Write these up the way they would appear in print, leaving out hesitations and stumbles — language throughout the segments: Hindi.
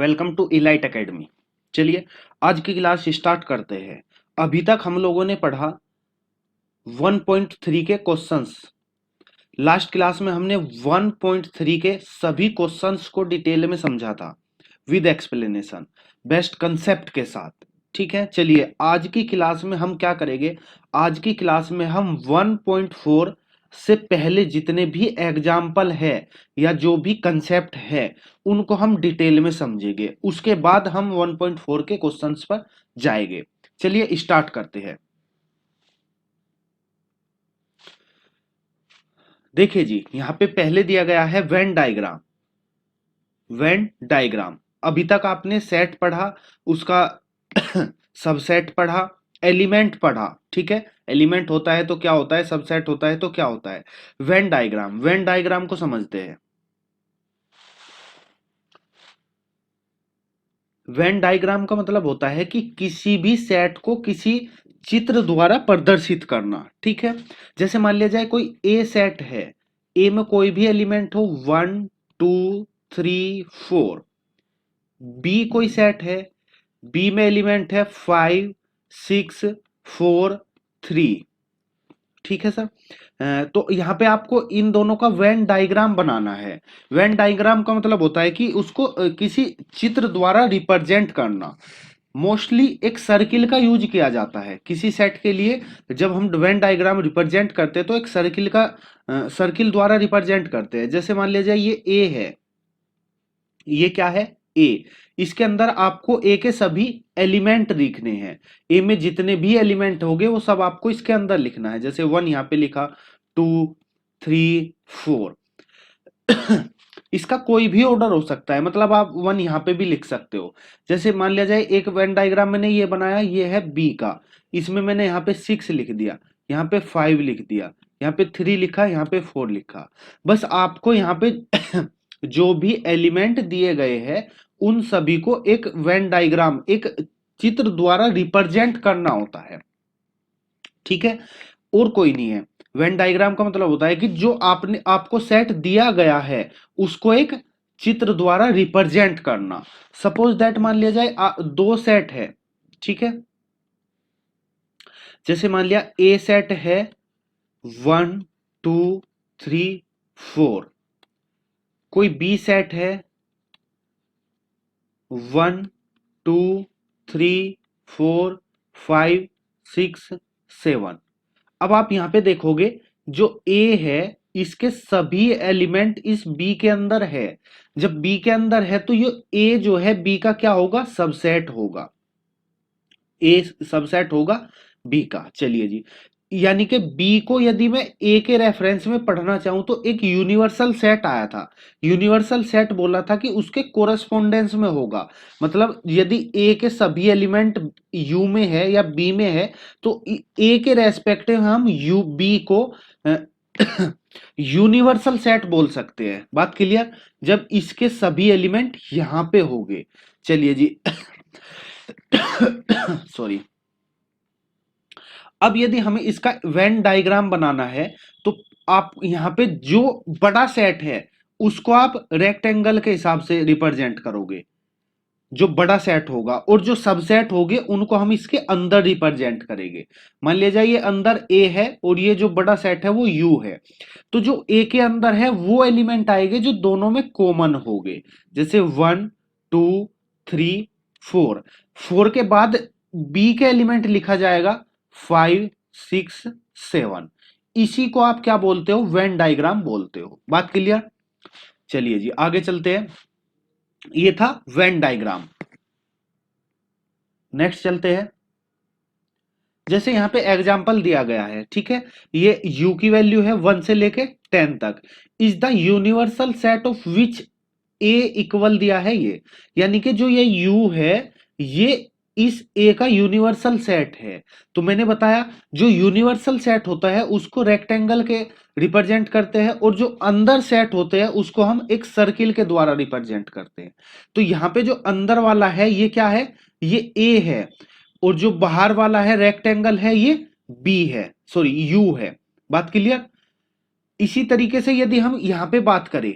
Welcome to elite academy. चलिए आज की क्लास स्टार्ट करते हैं। अभी तक हम लोगों ने पढ़ा 1.3 के क्वेश्चंस। लास्ट क्लास में हमने 1.3 के सभी क्वेश्चंस को डिटेल में समझा था विद एक्सप्लेनेशन, बेस्ट कंसेप्ट के साथ। ठीक है, चलिए आज की क्लास में हम क्या करेंगे। आज की क्लास में हम 1.4 से पहले जितने भी एग्जाम्पल है या जो भी कंसेप्ट है उनको हम डिटेल में समझेंगे। उसके बाद हम 1.4 के क्वेश्चंस पर जाएंगे। चलिए स्टार्ट करते हैं। देखिए जी, यहाँ पे पहले दिया गया है वेन डायग्राम। वेन डायग्राम अभी तक आपने सेट पढ़ा, उसका सबसेट पढ़ा, एलिमेंट पढ़ा। ठीक है, एलिमेंट होता है तो क्या होता है, सबसेट होता है तो क्या होता है। वेन डायग्राम, वेन डायग्राम को समझते हैं। वेन डायग्राम का मतलब होता है कि किसी भी सेट को किसी चित्र द्वारा प्रदर्शित करना। ठीक है, जैसे मान लिया जाए कोई ए सेट है, ए में कोई भी एलिमेंट हो 1 2 3 4। बी कोई सेट है, बी में एलिमेंट है 5 6 4 3। ठीक है सर। तो यहाँ पे आपको इन दोनों का वेन डायग्राम बनाना है। वेन डायग्राम का मतलब होता है कि उसको किसी चित्र द्वारा रिप्रेजेंट करना। मोस्टली एक सर्किल का यूज किया जाता है किसी सेट के लिए। जब हम वेन डायग्राम रिप्रेजेंट करते हैं तो एक सर्किल का सर्किल द्वारा रिप्रेजेंट करते हैं। जैसे मान लीजिए ये ए है, ये क्या है ए। इसके अंदर आपको ए के सभी एलिमेंट लिखने हैं। ए में जितने भी एलिमेंट होंगे वो सब आपको इसके अंदर लिखना है। जैसे 1 यहां पे लिखा, 2 3 4। इसका कोई भी ऑर्डर हो सकता है, मतलब आप 1 यहां पे भी लिख सकते हो। जैसे मान लिया जाए एक वेन डायग्राम मैंने ये बनाया, ये है बी का। इसमें मैंने यहाँ पे 6 लिख दिया, यहाँ पे 5 लिख दिया, यहाँ पे 3 लिखा, यहाँ पे 4 लिखा। बस आपको यहाँ पे जो भी एलिमेंट दिए गए हैं उन सभी को एक वेन डायग्राम, एक चित्र द्वारा रिप्रेजेंट करना होता है। ठीक है, और कोई नहीं है। वेन डायग्राम का मतलब होता है कि जो आपको सेट दिया गया है उसको एक चित्र द्वारा रिप्रेजेंट करना। सपोज दैट मान लिया जाए दो सेट है। ठीक है, जैसे मान लिया ए सेट है 1 2 3 4, कोई बी सेट है 1 2 3 4 5 6 7। अब आप यहां पे देखोगे जो ए है इसके सभी एलिमेंट इस बी के अंदर है। जब बी के अंदर है तो ये ए जो है बी का क्या होगा, सबसेट होगा। ए सबसेट होगा बी का। चलिए जी, यानी कि बी को यदि मैं ए के रेफरेंस में पढ़ना चाहूं तो एक यूनिवर्सल सेट आया था। यूनिवर्सल सेट बोला था कि उसके कोरस्पोंडेंस में होगा। मतलब यदि ए के सभी एलिमेंट यू में है या बी में है तो ए के रेस्पेक्टिव हम यू बी को यूनिवर्सल सेट बोल सकते हैं। बात क्लियर, जब इसके सभी एलिमेंट यहां पे होंगे। चलिए जी सॉरी। अब यदि हमें इसका वेन डायग्राम बनाना है तो आप यहां पे जो बड़ा सेट है उसको आप रेक्टेंगल के हिसाब से रिप्रेजेंट करोगे, जो बड़ा सेट होगा, और जो सबसेट होंगे उनको हम इसके अंदर रिप्रेजेंट करेंगे। मान लिया जाए ये अंदर ए है और ये जो बड़ा सेट है वो यू है, तो जो ए के अंदर है वो एलिमेंट आएंगे जो दोनों में कॉमन होंगे। जैसे 1 2 3 4। 4 के बाद बी के एलिमेंट लिखा जाएगा 5 6 7। इसी को आप क्या बोलते हो, वेन डायग्राम बोलते हो। बात क्लियर। चलिए जी आगे चलते हैं। ये था वेन डायग्राम। नेक्स्ट चलते हैं। जैसे यहां पे एग्जाम्पल दिया गया है, ठीक है, ये u की वैल्यू है 1 से लेके 10 तक। Is the universal set of which a equal दिया है ये, यानी कि जो ये u है ये इस a का यूनिवर्सल सेट है। तो मैंने बताया जो यूनिवर्सल सेट होता है उसको रेक्टेंगल के रिप्रेजेंट करते हैं, और जो अंदर सेट होते हैं उसको हम एक सर्किल के द्वारा रिप्रेजेंट करते हैं। तो यहां पे जो अंदर वाला है ये क्या है, ये a है, और जो बाहर वाला है रेक्टेंगल है ये बी है, सॉरी यू है। बात क्लियर। इसी तरीके से यदि हम यहां पे बात करें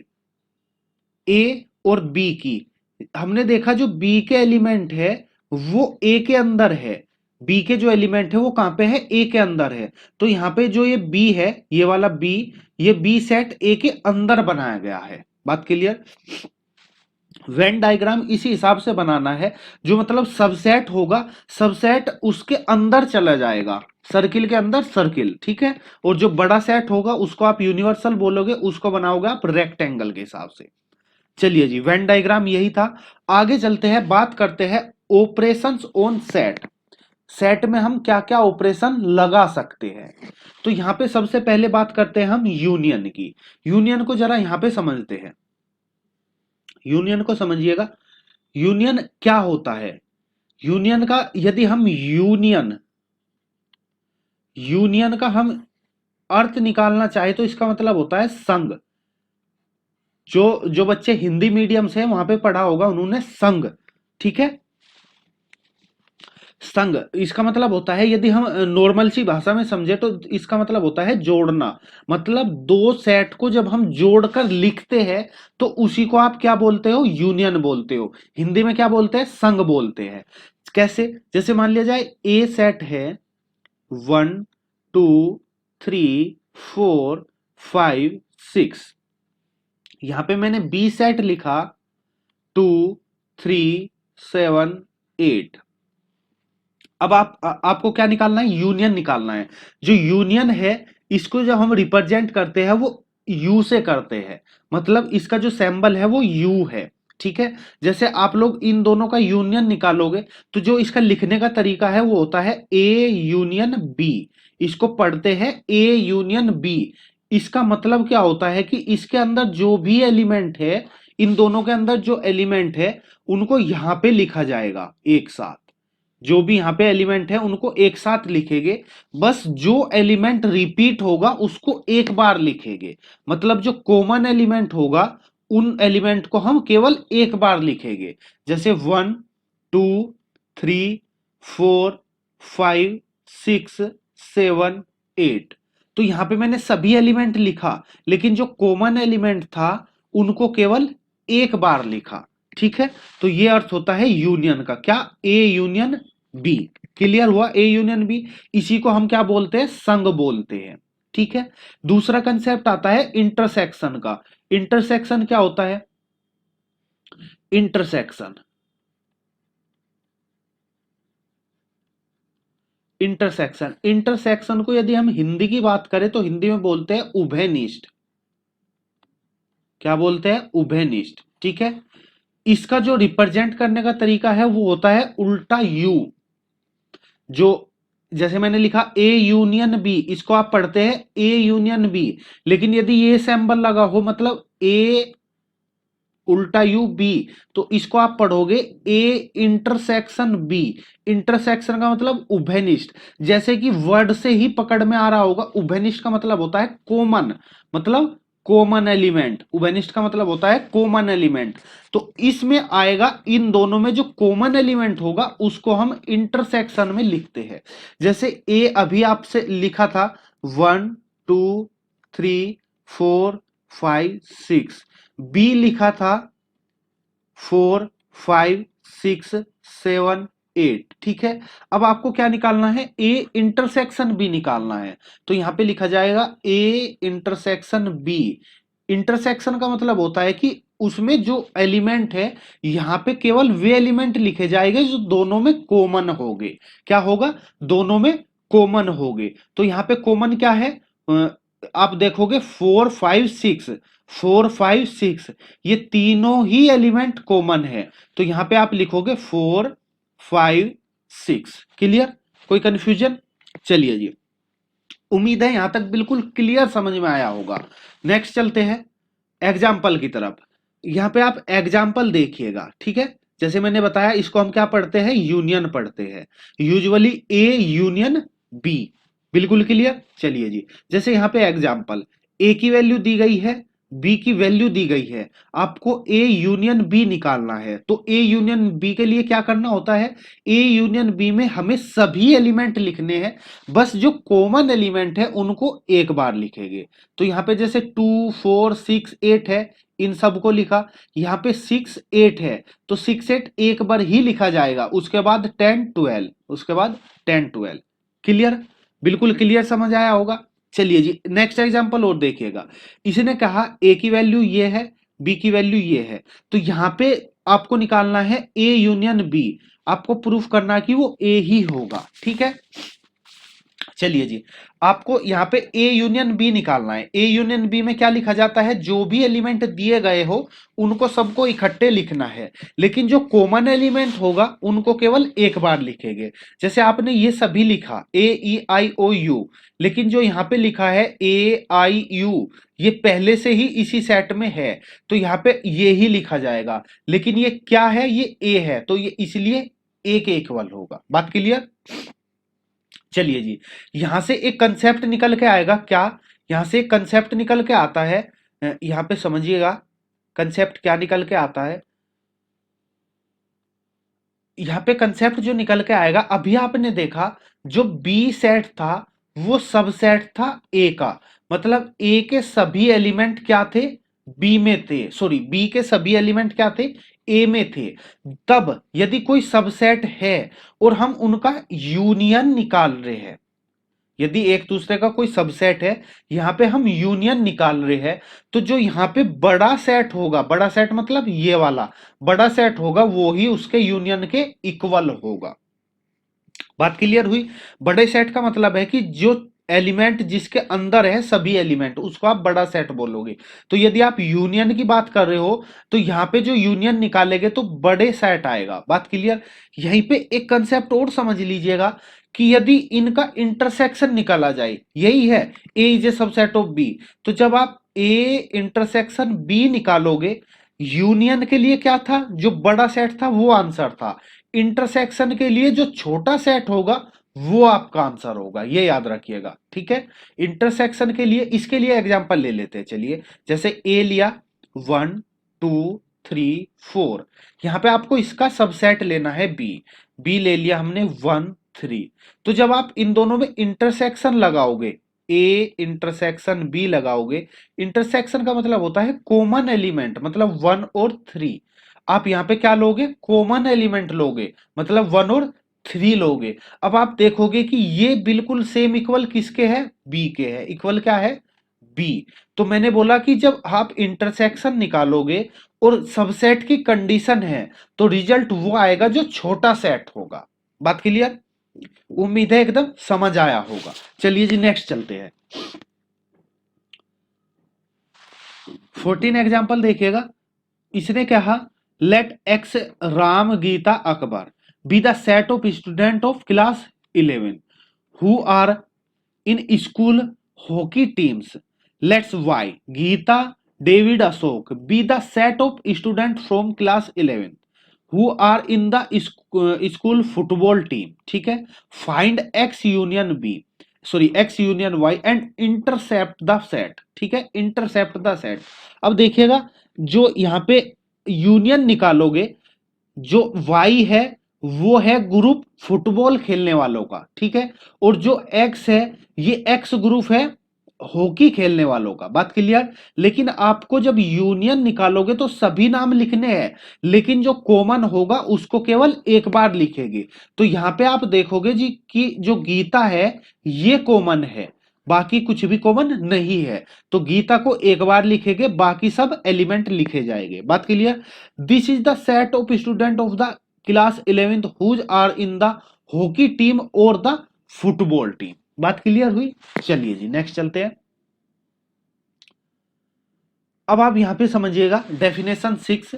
ए और बी की, हमने देखा जो बी के एलिमेंट है वो ए के अंदर है, बी के जो एलिमेंट है वो कहां पे है, ए के अंदर है। तो यहां पे जो ये बी है, ये वाला बी, ये बी सेट ए के अंदर बनाया गया है। बात क्लियर। वेन डायग्राम इसी हिसाब से बनाना है, जो मतलब सबसेट होगा, सबसेट उसके अंदर चला जाएगा, सर्किल के अंदर सर्किल, ठीक है। और जो बड़ा सेट होगा उसको आप यूनिवर्सल बोलोगे, उसको बनाओगे आप रेक्टेंगल के हिसाब से। चलिए जी, वेन डायग्राम यही था। आगे चलते हैं, बात करते हैं ऑपरेशंस ऑन सेट। सेट में हम क्या क्या ऑपरेशन लगा सकते हैं। तो यहां पे सबसे पहले बात करते हैं हम यूनियन की। यूनियन को जरा यहां पे समझते हैं, यूनियन को समझिएगा। यूनियन क्या होता है, यूनियन का यदि हम यूनियन यूनियन का हम अर्थ निकालना चाहे तो इसका मतलब होता है संघ। जो जो बच्चे हिंदी मीडियम से वहां पे पढ़ा होगा उन्होंने संघ, ठीक है। संघ इसका मतलब होता है, यदि हम नॉर्मल सी भाषा में समझे तो इसका मतलब होता है जोड़ना। मतलब दो सेट को जब हम जोड़कर लिखते हैं तो उसी को आप क्या बोलते हो, यूनियन बोलते हो। हिंदी में क्या बोलते हैं, संघ बोलते हैं। कैसे, जैसे मान लिया जाए ए सेट है 1 2 3 4 5 6, यहां पे मैंने बी सेट लिखा 2 3 7 8। अब आपको क्या निकालना है, यूनियन निकालना है। जो यूनियन है इसको जब हम रिप्रेजेंट करते हैं वो यू से करते हैं, मतलब इसका जो सिंबल है वो यू है, ठीक है। जैसे आप लोग इन दोनों का यूनियन निकालोगे तो जो इसका लिखने का तरीका है वो होता है ए यूनियन बी। इसको पढ़ते हैं ए यूनियन बी। इसका मतलब क्या होता है कि इसके अंदर जो भी एलिमेंट है, इन दोनों के अंदर जो एलिमेंट है उनको यहां पे लिखा जाएगा एक साथ। जो भी यहां पे एलिमेंट है उनको एक साथ लिखेंगे। बस जो एलिमेंट रिपीट होगा उसको एक बार लिखेंगे, मतलब जो कॉमन एलिमेंट होगा उन एलिमेंट को हम केवल एक बार लिखेंगे। जैसे 1 2 3 4 5 6 7 8। तो यहां पे मैंने सभी एलिमेंट लिखा, लेकिन जो कॉमन एलिमेंट था उनको केवल एक बार लिखा, ठीक है। तो ये अर्थ होता है यूनियन का, क्या, ए यूनियन बी। क्लियर हुआ, ए यूनियन बी। इसी को हम क्या बोलते हैं, संघ बोलते हैं, ठीक है। दूसरा कंसेप्ट आता है इंटरसेक्शन का। इंटरसेक्शन क्या होता है, इंटरसेक्शन इंटरसेक्शन इंटरसेक्शन को यदि हम हिंदी की बात करें तो हिंदी में बोलते हैं उभयनिष्ठ। क्या बोलते हैं, उभयनिष्ठ, ठीक है। इसका जो रिप्रेजेंट करने का तरीका है वो होता है उल्टा यू। जो जैसे मैंने लिखा ए यूनियन बी, इसको आप पढ़ते हैं ए यूनियन बी, लेकिन यदि ये सिंबल लगा हो मतलब ए उल्टा यू बी, तो इसको आप पढ़ोगे ए इंटरसेक्शन बी। इंटरसेक्शन का मतलब उभयनिष्ठ। जैसे कि वर्ड से ही पकड़ में आ रहा होगा, उभयनिष्ठ का मतलब होता है कॉमन, मतलब कॉमन एलिमेंट। उभयनिष्ठ का मतलब होता है कॉमन एलिमेंट। तो इसमें आएगा, इन दोनों में जो कॉमन एलिमेंट होगा उसको हम इंटरसेक्शन में लिखते हैं। जैसे ए अभी आपसे लिखा था 1 2 3 4 5 6, बी लिखा था 4 5 6 7 8, ठीक है। अब आपको क्या निकालना है, ए इंटरसेक्शन बी निकालना है। तो यहां पे लिखा जाएगा ए इंटरसेक्शन बी। इंटरसेक्शन का मतलब होता है कि उसमें जो एलिमेंट है यहां पे केवल वे एलिमेंट लिखे जाएंगे जो दोनों में कॉमन होंगे। क्या होगा, दोनों में कॉमन होंगे। तो यहां पे कॉमन क्या है, आप देखोगे 4 5 6, 4 5 6, ये तीनों ही एलिमेंट कॉमन है। तो यहां पे आप लिखोगे 4 5 6। क्लियर, कोई कंफ्यूजन। चलिए जी, उम्मीद है यहां तक बिल्कुल क्लियर समझ में आया होगा। नेक्स्ट चलते हैं एग्जाम्पल की तरफ। यहां पे आप एग्जाम्पल देखिएगा, ठीक है। जैसे मैंने बताया इसको हम क्या पढ़ते हैं, यूनियन पढ़ते हैं, यूजुअली ए यूनियन बी। बिल्कुल क्लियर। चलिए जी, जैसे यहां पे एग्जाम्पल, ए की वैल्यू दी गई है, बी की वैल्यू दी गई है, आपको ए यूनियन बी निकालना है। तो ए यूनियन बी के लिए क्या करना होता है, ए यूनियन बी में हमें सभी एलिमेंट लिखने हैं, बस जो कॉमन एलिमेंट है उनको एक बार लिखेंगे। तो यहां पे जैसे 2 4 6 8 है, इन सबको लिखा। यहाँ पे 6 8 है तो 6 8 एक बार ही लिखा जाएगा, उसके बाद 10 12, उसके बाद 10 12। क्लियर, बिल्कुल क्लियर समझ आया होगा। चलिए जी नेक्स्ट एग्जांपल और देखिएगा। इसने कहा ए की वैल्यू ये है, बी की वैल्यू ये है, तो यहाँ पे आपको निकालना है ए यूनियन बी, आपको प्रूफ करना है कि वो ए ही होगा। ठीक है, चलिए जी आपको यहाँ पे ए यूनियन बी निकालना है। ए यूनियन बी में क्या लिखा जाता है, जो भी एलिमेंट दिए गए हो उनको सबको इकट्ठे लिखना है, लेकिन जो कॉमन एलिमेंट होगा उनको केवल एक बार लिखेंगे। जैसे आपने ये सभी लिखा ए ई आई ओ यू, लेकिन जो यहाँ पे लिखा है ए आई यू ये पहले से ही इसी सेट में है, तो यहाँ पे ये ही लिखा जाएगा, लेकिन ये क्या है, ये ए है, तो ये इसलिए ए के इक्वल होगा। बात क्लियर। चलिए जी यहां से एक कंसेप्ट निकल के आएगा, क्या, यहां से एक कंसेप्ट निकल के आता है, यहां पे समझिएगा कंसेप्ट क्या निकल के आता है। यहां पे कंसेप्ट जो निकल के आएगा, अभी आपने देखा जो बी सेट था वो सबसेट था ए का, मतलब ए के सभी एलिमेंट क्या थे, बी में थे, सॉरी बी के सभी एलिमेंट क्या थे, ए में थे। तब यदि कोई सबसेट है और हम उनका यूनियन निकाल रहे हैं, यदि एक दूसरे का कोई सबसेट है, यहां पे हम यूनियन निकाल रहे हैं, तो जो यहां पे बड़ा सेट होगा, बड़ा सेट मतलब ये वाला बड़ा सेट होगा, वो ही उसके यूनियन के इक्वल होगा। बात क्लियर हुई। बड़े सेट का मतलब है कि जो एलिमेंट जिसके अंदर है सभी एलिमेंट, उसको आप बड़ा सेट बोलोगे। तो यदि आप यूनियन की बात कर रहे हो तो यहां पे जो यूनियन निकालेंगे तो बड़े सेट आएगा। बात क्लियर। यहीं पे एक कंसेप्ट और समझ लीजिएगा कि यदि इनका इंटरसेक्शन निकाला जाए, यही है A is a subset of B, तो जब आप ए इंटरसेक्शन बी निकालोगे, यूनियन के लिए क्या था, जो बड़ा सेट था वो आंसर था, इंटरसेक्शन के लिए जो छोटा सेट होगा वो आपका आंसर होगा, ये याद रखिएगा। ठीक है, इंटरसेक्शन के लिए इसके लिए एग्जांपल ले लेते हैं। चलिए जैसे ए लिया 1 2 3 4, यहां पे आपको इसका सबसेट लेना है बी, बी ले लिया हमने 1 3, तो जब आप इन दोनों में इंटरसेक्शन लगाओगे, ए इंटरसेक्शन बी लगाओगे, इंटरसेक्शन का मतलब होता है कॉमन एलिमेंट, मतलब 1 और 3, आप यहां पे क्या लोगे, कॉमन एलिमेंट लोगे, मतलब 1 और 3 लोगे। अब आप देखोगे कि ये बिल्कुल सेम इक्वल किसके है, बी के है, इक्वल क्या है, बी। तो मैंने बोला कि जब आप इंटरसेक्शन निकालोगे और सबसेट की कंडीशन है, तो रिजल्ट वो आएगा जो छोटा सेट होगा। बात क्लियर, उम्मीद है एकदम समझ आया होगा। चलिए जी नेक्स्ट चलते हैं। 14 एग्जांपल देखिएगा। इसने कहा let X Ram Geeta Akbar be the set of student of class 11 who are in school hockey teams, let's Y Geeta David Ashok be the set of student from class 11 who are in the school football team. ठीक है, find X union B, sorry X union Y and intersect the set. ठीक है, इंटरसेप्ट द सेट। अब देखिएगा जो यहां पे यूनियन निकालोगे, जो वाई है वो है ग्रुप फुटबॉल खेलने वालों का, ठीक है, और जो एक्स है ये एक्स ग्रुप है हॉकी खेलने वालों का। बात क्लियर। लेकिन आपको जब यूनियन निकालोगे तो सभी नाम लिखने हैं, लेकिन जो कॉमन होगा उसको केवल एक बार लिखेंगे। तो यहां पे आप देखोगे जी कि जो गीता है ये कॉमन है, बाकी कुछ भी कॉमन नहीं है, तो गीता को एक बार लिखेंगे, बाकी सब एलिमेंट लिखे जाएंगे। बात clear. This is the set of student of the class 11th whose are in the hockey team और द फुटबॉल टीम। बात क्लियर हुई। चलिए जी नेक्स्ट चलते हैं। अब आप यहां पे समझिएगा डेफिनेशन 6,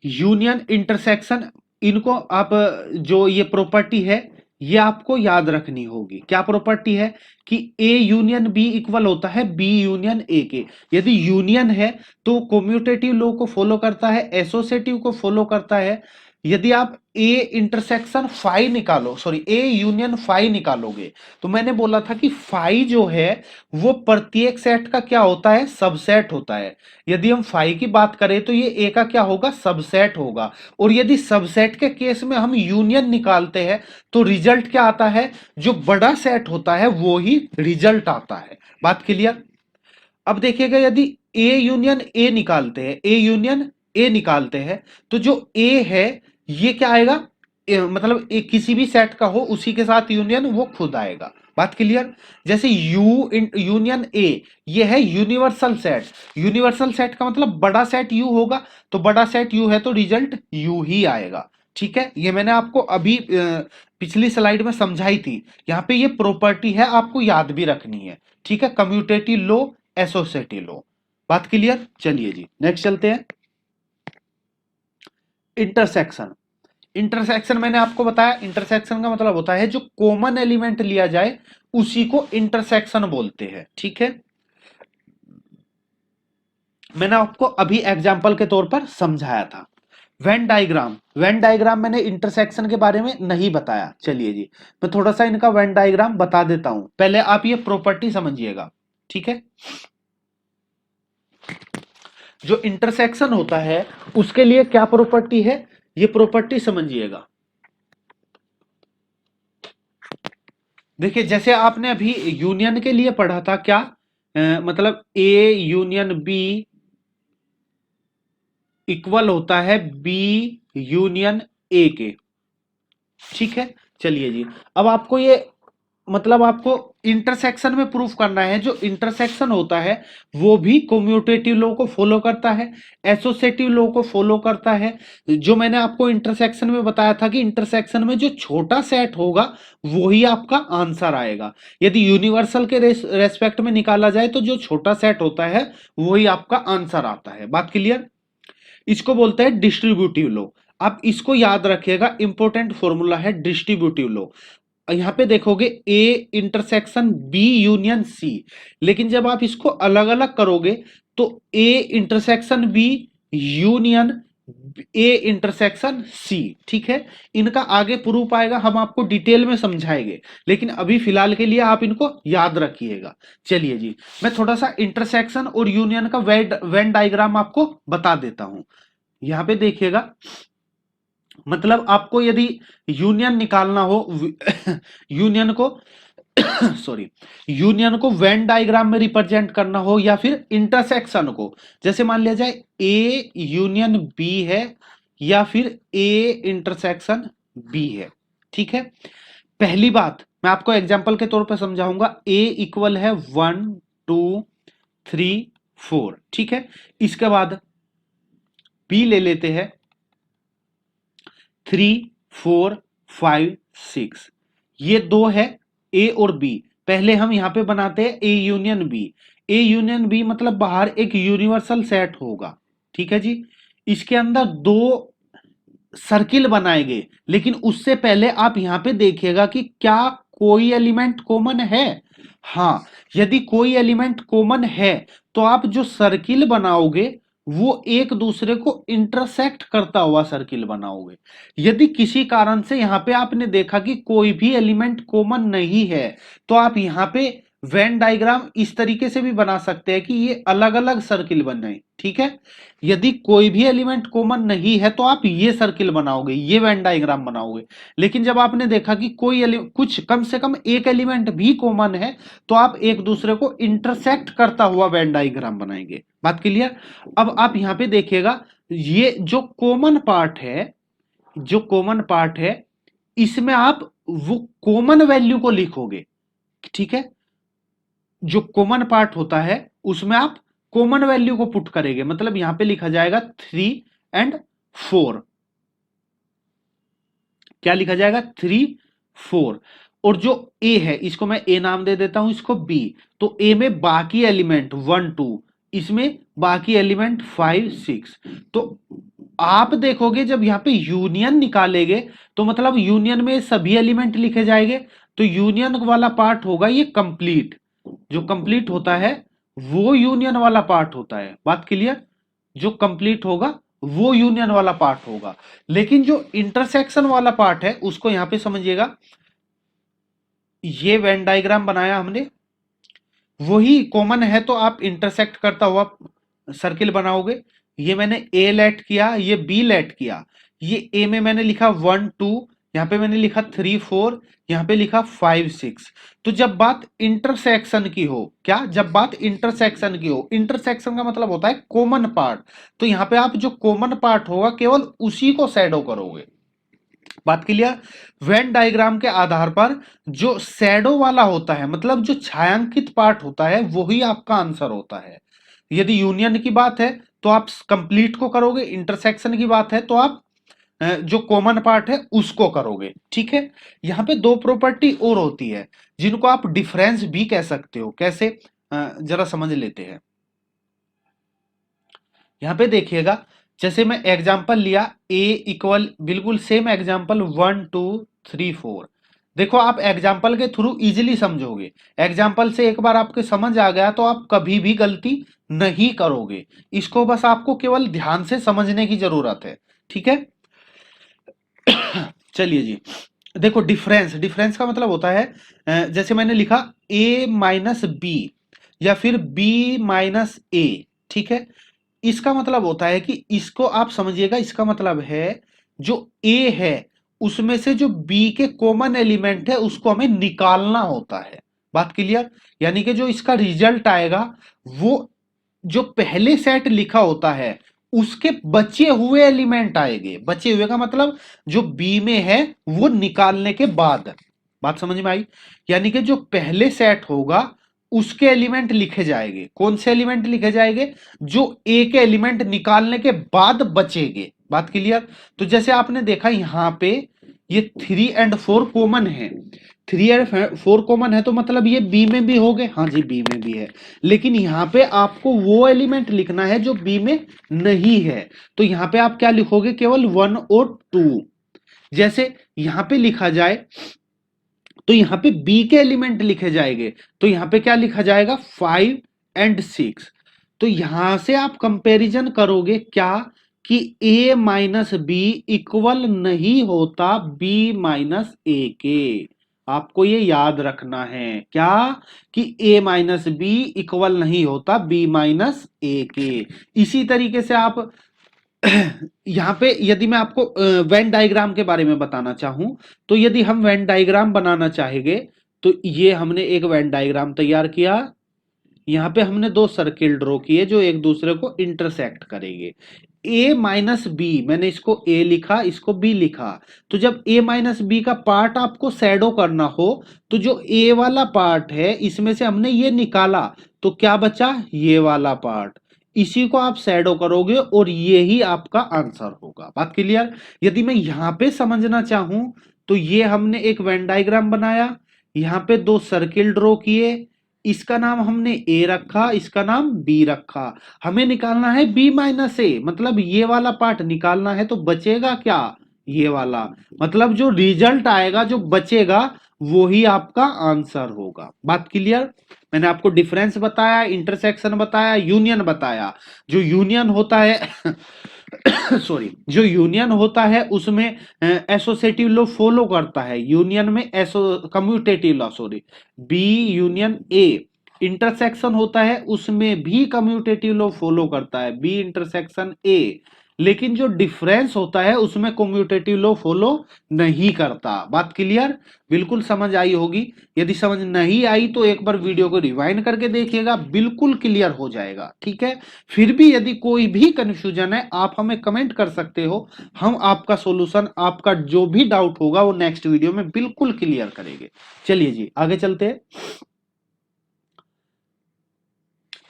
यूनियन इंटरसेक्शन, इनको आप जो ये प्रॉपर्टी है ये आपको याद रखनी होगी। क्या प्रॉपर्टी है कि ए यूनियन बी इक्वल होता है बी यूनियन ए के। यदि यूनियन है तो कम्यूटेटिव लॉ को फॉलो करता है, एसोसिएटिव को फॉलो करता है। यदि आप ए इंटरसेक्शन फाई निकालो, सॉरी ए यूनियन फाई निकालोगे, तो मैंने बोला था कि फाई जो है वो प्रत्येक सेट का क्या होता है, सबसेट होता है। यदि हम फाई की बात करें तो ये ए का क्या होगा, सबसेट होगा। और यदि सबसेट के केस में हम यूनियन निकालते हैं तो रिजल्ट क्या आता है, जो बड़ा सेट होता है वो ही रिजल्ट आता है। बात क्लियर। अब देखिएगा यदि ए यूनियन ए निकालते हैं, ए यूनियन ए निकालते हैं, तो जो ए है ये क्या आएगा, मतलब किसी भी सेट का हो उसी के साथ यूनियन वो खुद आएगा। बात क्लियर। जैसे यू यूनियन ए, ये है यूनिवर्सल सेट। यूनिवर्सल सेट का मतलब बड़ा सेट यू होगा, तो बड़ा सेट यू है तो रिजल्ट यू ही आएगा। ठीक है, ये मैंने आपको अभी पिछली स्लाइड में समझाई थी। यहाँ पे ये प्रॉपर्टी है, आपको याद भी रखनी है। ठीक है, कम्यूटेटिव लो, एसोसिएटिव लो। बात क्लियर। चलिए जी नेक्स्ट चलते हैं। इंटरसेक्शन। इंटरसेक्शन मैंने आपको बताया, इंटरसेक्शन का मतलब होता है जो कॉमन एलिमेंट लिया जाए उसी को इंटरसेक्शन बोलते हैं। ठीक है, मैंने आपको अभी एग्जांपल के तौर पर समझाया था। वेन डायग्राम, वेन डायग्राम मैंने इंटरसेक्शन के बारे में नहीं बताया। चलिए जी मैं थोड़ा सा इनका वेन डायग्राम बता देता हूं, पहले आप ये प्रॉपर्टी समझिएगा। ठीक है, जो इंटरसेक्शन होता है उसके लिए क्या प्रॉपर्टी है, ये प्रॉपर्टी समझिएगा। देखिए जैसे आपने अभी यूनियन के लिए पढ़ा था क्या, मतलब ए यूनियन बी इक्वल होता है बी यूनियन ए के। ठीक है, चलिए जी अब आपको ये मतलब आपको इंटरसेक्शन में प्रूफ करना है। जो इंटरसेक्शन होता है वो भी कम्यूटेटिव लॉ को फॉलो करता है, एसोसिएटिव लॉ को फॉलो करता है। जो मैंने आपको इंटरसेक्शन में बताया था कि इंटरसेक्शन में जो छोटा सेट होगा वो ही आपका आंसर आएगा। यदि यूनिवर्सल के रेस्पेक्ट में निकाला जाए तो जो छोटा सेट होता है वही आपका आंसर आता है। बात क्लियर। इसको बोलते हैं डिस्ट्रीब्यूटिव लॉ। आप इसको याद रखिएगा, इंपॉर्टेंट फॉर्मूला है डिस्ट्रीब्यूटिव लॉ। यहां पे देखोगे A intersection B union C, लेकिन जब आप इसको अलग अलग करोगे तो A intersection B union A intersection C. ठीक है, इनका आगे प्रूफ आएगा, हम आपको डिटेल में समझाएंगे, लेकिन अभी फिलहाल के लिए आप इनको याद रखिएगा। चलिए जी मैं थोड़ा सा इंटरसेक्शन और यूनियन का वेन डायग्राम आपको बता देता हूं। यहां पे देखिएगा, मतलब आपको यदि यूनियन निकालना हो यूनियन को सॉरी, यूनियन को वेन डायग्राम में रिप्रेजेंट करना हो या फिर इंटरसेक्शन को, जैसे मान लिया जाए ए यूनियन बी है या फिर ए इंटरसेक्शन बी है। ठीक है, पहली बात मैं आपको एग्जांपल के तौर पर समझाऊंगा। ए इक्वल है 1 2 3 4। ठीक है, इसके बाद बी ले लेते हैं 3 4 5 6। ये दो है ए और बी। पहले हम यहां पे बनाते हैं A union B. A union B मतलब बाहर एक यूनिवर्सल सेट होगा। ठीक है जी, इसके अंदर दो सर्किल बनाए गए, लेकिन उससे पहले आप यहां पे देखिएगा कि क्या कोई एलिमेंट कॉमन है। हाँ, यदि कोई एलिमेंट कॉमन है तो आप जो सर्किल बनाओगे वो एक दूसरे को इंटरसेक्ट करता हुआ सर्किल बनाओगे। यदि किसी कारण से यहां पे आपने देखा कि कोई भी एलिमेंट कॉमन नहीं है तो आप यहां पे वेन डायग्राम इस तरीके से भी बना सकते हैं कि ये अलग अलग सर्किल बन जाए। ठीक है, यदि कोई भी एलिमेंट कॉमन नहीं है तो आप ये सर्किल बनाओगे, ये वेन डायग्राम बनाओगे। लेकिन जब आपने देखा कि कोई कुछ कम से कम एक एलिमेंट भी कॉमन है तो आप एक दूसरे को इंटरसेक्ट करता हुआ वेन डायग्राम बनाएंगे। बात क्लियर। अब आप यहां पे देखिएगा, ये जो कॉमन पार्ट है, जो कॉमन पार्ट है इसमें आप वो कॉमन वैल्यू को लिखोगे। ठीक है, जो कॉमन पार्ट होता है उसमें आप कॉमन वैल्यू को पुट करेंगे, मतलब यहां पे लिखा जाएगा 3 एंड 4। क्या लिखा जाएगा 3 4। और जो ए है इसको मैं ए नाम दे देता हूं, इसको बी। तो ए में बाकी एलिमेंट 1 2, इसमें बाकी एलिमेंट 5 6। तो आप देखोगे जब यहां पे यूनियन निकालेंगे तो मतलब यूनियन में सभी एलिमेंट लिखे जाएंगे, तो यूनियन वाला पार्ट होगा ये कंप्लीट। जो कंप्लीट होता है वो यूनियन वाला पार्ट होता है। बात क्लियर। जो कंप्लीट होगा वो यूनियन वाला पार्ट होगा। लेकिन जो इंटरसेक्शन वाला पार्ट है उसको यहां पे समझिएगा, ये वेन डायग्राम बनाया हमने, वही कॉमन है तो आप इंटरसेक्ट करता हुआ सर्किल बनाओगे। ये मैंने ए लेट किया, ये बी लेट किया, ये ए में मैंने लिखा 1 2, यहाँ पे मैंने लिखा 3 4, यहाँ पे लिखा 5 6। तो जब बात इंटरसेक्शन की हो, क्या, जब बात इंटरसेक्शन की हो, इंटरसेक्शन का मतलब होता है कॉमन पार्ट, तो यहाँ पे आप जो कॉमन पार्ट होगा केवल उसी को शैडो करोगे। बात क्लियर। वेन डायग्राम के आधार पर जो शैडो वाला होता है, मतलब जो छायांकित पार्ट होता है, वही आपका आंसर होता है। यदि यूनियन की बात है तो आप कंप्लीट को करोगे, इंटरसेक्शन की बात है तो आप जो कॉमन पार्ट है उसको करोगे। ठीक है। यहां पे दो प्रॉपर्टी और होती है जिनको आप डिफरेंस भी कह सकते हो। कैसे, जरा समझ लेते हैं। यहां पे देखिएगा, जैसे मैं एग्जांपल लिया ए इक्वल, बिल्कुल सेम एग्जांपल 1 2 3 4। देखो आप एग्जांपल के थ्रू इजीली समझोगे। एग्जांपल से एक बार आपके समझ आ गया तो आप कभी भी गलती नहीं करोगे। इसको बस आपको केवल ध्यान से समझने की जरूरत है। ठीक है। चलिए जी, देखो डिफरेंस, डिफरेंस का मतलब होता है जैसे मैंने लिखा a माइनस बी या फिर b माइनस ए। ठीक है। इसका मतलब होता है कि इसको आप समझिएगा, इसका मतलब है जो a है उसमें से जो b के कॉमन एलिमेंट है उसको हमें निकालना होता है। बात क्लियर। यानी कि जो इसका रिजल्ट आएगा वो जो पहले सेट लिखा होता है उसके बचे हुए एलिमेंट आएंगे। बचे हुए का मतलब जो बी में है वो निकालने के बाद। बात समझ में आई। यानी कि जो पहले सेट होगा उसके एलिमेंट लिखे जाएंगे। कौन से एलिमेंट लिखे जाएंगे? जो ए के एलिमेंट निकालने के बाद बचेंगे। बात क्लियर। तो जैसे आपने देखा यहां पे ये 3 एंड 4 कॉमन है। 3 एंड 4 कॉमन है तो मतलब ये बी में भी हो गए। हाँ जी, बी में भी है। लेकिन यहां पे आपको वो एलिमेंट लिखना है जो बी में नहीं है। तो यहां पे आप क्या लिखोगे? केवल 1 और 2। जैसे यहां पे लिखा जाए तो यहां पे बी के एलिमेंट लिखे जाएंगे। तो यहां पे क्या लिखा जाएगा? 5 एंड 6। तो यहां से आप कंपैरिजन करोगे क्या कि a माइनस बी इक्वल नहीं होता b माइनस ए के। आपको ये याद रखना है क्या कि a माइनस बी इक्वल नहीं होता b माइनस ए के। इसी तरीके से आप यहां पे यदि मैं आपको वेन डायग्राम के बारे में बताना चाहूं तो यदि हम वेन डायग्राम बनाना चाहेंगे तो ये हमने एक वेन डायग्राम तैयार किया। यहां पे हमने दो सर्किल ड्रॉ किए जो एक दूसरे को इंटरसेक्ट करेंगे। a माइनस बी, मैंने इसको a लिखा, इसको b लिखा। तो जब a माइनस बी का पार्ट आपको शैडो करना हो तो जो a वाला पार्ट है इसमें से हमने ये निकाला तो क्या बचा? ये वाला पार्ट। इसी को आप शैडो करोगे और ये ही आपका आंसर होगा। बात क्लियर। यदि मैं यहां पे समझना चाहूं तो ये हमने एक वेन डायग्राम बनाया, यहां पे दो सर्किल ड्रॉ किए, इसका नाम हमने ए रखा, इसका नाम बी रखा। हमें निकालना है बी माइनस ए, मतलब ये वाला पार्ट निकालना है। तो बचेगा क्या? ये वाला। मतलब जो रिजल्ट आएगा, जो बचेगा, वो ही आपका आंसर होगा। बात क्लियर। मैंने आपको डिफरेंस बताया, इंटरसेक्शन बताया, यूनियन बताया। जो यूनियन होता है सॉरी, जो यूनियन होता है उसमें एसोसिएटिव लॉ फॉलो करता है। यूनियन में also commutative law, sorry, B union A. Intersection होता है उसमें भी कम्यूटेटिव लॉ फॉलो करता है, बी इंटरसेक्शन ए। लेकिन जो डिफरेंस होता है उसमें कम्यूटेटिव लॉ फॉलो नहीं करता। बात क्लियर। बिल्कुल समझ आई होगी। यदि समझ नहीं आई तो एक बार वीडियो को रिवाइंड करके देखिएगा, बिल्कुल क्लियर हो जाएगा। ठीक है। फिर भी यदि कोई भी कंफ्यूजन है आप हमें कमेंट कर सकते हो। हम आपका सॉल्यूशन, आपका जो भी डाउट होगा वो नेक्स्ट वीडियो में बिल्कुल क्लियर करेंगे। चलिए जी, आगे चलते हैं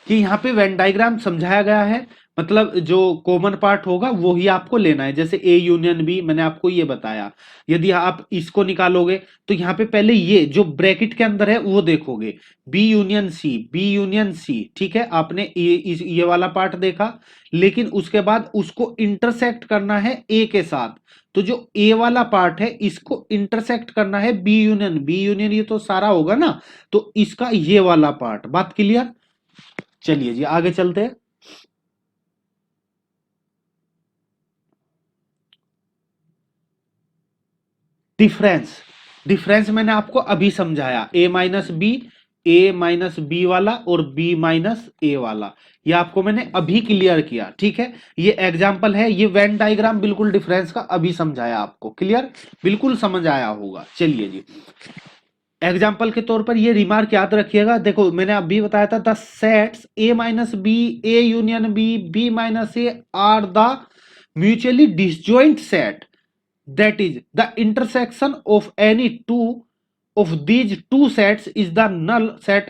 कि यहाँ पे वेन डायग्राम समझाया गया है। मतलब जो कॉमन पार्ट होगा वो ही आपको लेना है। जैसे ए यूनियन बी, मैंने आपको ये बताया। यदि आप इसको निकालोगे तो यहाँ पे पहले ये जो ब्रैकेट के अंदर है वो देखोगे, B union C, B union C. ठीक है, आपने ये वाला पार्ट देखा। लेकिन उसके बाद उसको इंटरसेक्ट करना है ए के साथ। तो जो ए वाला पार्ट है इसको इंटरसेक्ट करना है बी यूनियन, बी यूनियन ये तो सारा होगा ना, तो इसका ये वाला पार्ट। बात क्लियर। चलिए जी, आगे चलते हैं। डिफरेंस, डिफरेंस मैंने आपको अभी समझाया, ए माइनस बी ए माइनस बी वाला और बी माइनस ए वाला, ये आपको मैंने अभी क्लियर किया, ठीक है। ये एग्जाम्पल है, ये वेन डायग्राम बिल्कुल डिफरेंस का अभी समझाया आपको, क्लियर, बिल्कुल समझ आया होगा। चलिए जी, एग्जाम्पल के तौर पर ये रिमार्क याद रखिएगा। देखो मैंने अभी बताया था, the sets A minus B, A union B, B minus A are the mutually disjoint set, that is the intersection of any two of these two sets is the null set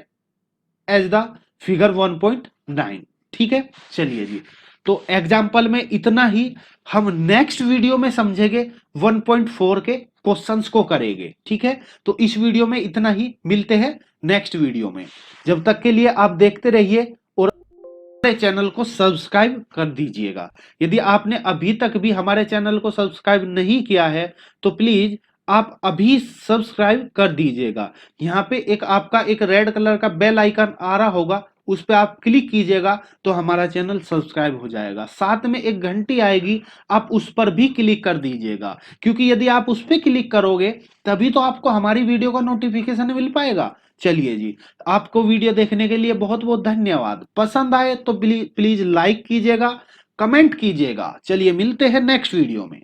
as the figure 1.9। ठीक है, चलिए जी, तो एग्जाम्पल में इतना ही। हम नेक्स्ट वीडियो में समझेंगे 1.4 के क्वेश्चंस को करेंगे, ठीक है। तो इस वीडियो में इतना ही, मिलते हैं नेक्स्ट वीडियो में। जब तक के लिए आप देखते रहिए और हमारे चैनल को सब्सक्राइब कर दीजिएगा। यदि आपने अभी तक भी हमारे चैनल को सब्सक्राइब नहीं किया है तो प्लीज आप अभी सब्सक्राइब कर दीजिएगा। यहाँ पे एक आपका एक रेड कलर का बेल आइकन आ रहा होगा, उस पर आप क्लिक कीजिएगा तो हमारा चैनल सब्सक्राइब हो जाएगा। साथ में एक घंटी आएगी, आप उस पर भी क्लिक कर दीजिएगा, क्योंकि यदि आप उस पर क्लिक करोगे तभी तो आपको हमारी वीडियो का नोटिफिकेशन मिल पाएगा। चलिए जी, आपको वीडियो देखने के लिए बहुत बहुत धन्यवाद। पसंद आए तो प्लीज लाइक कीजिएगा, कमेंट कीजिएगा। चलिए मिलते हैं नेक्स्ट वीडियो में।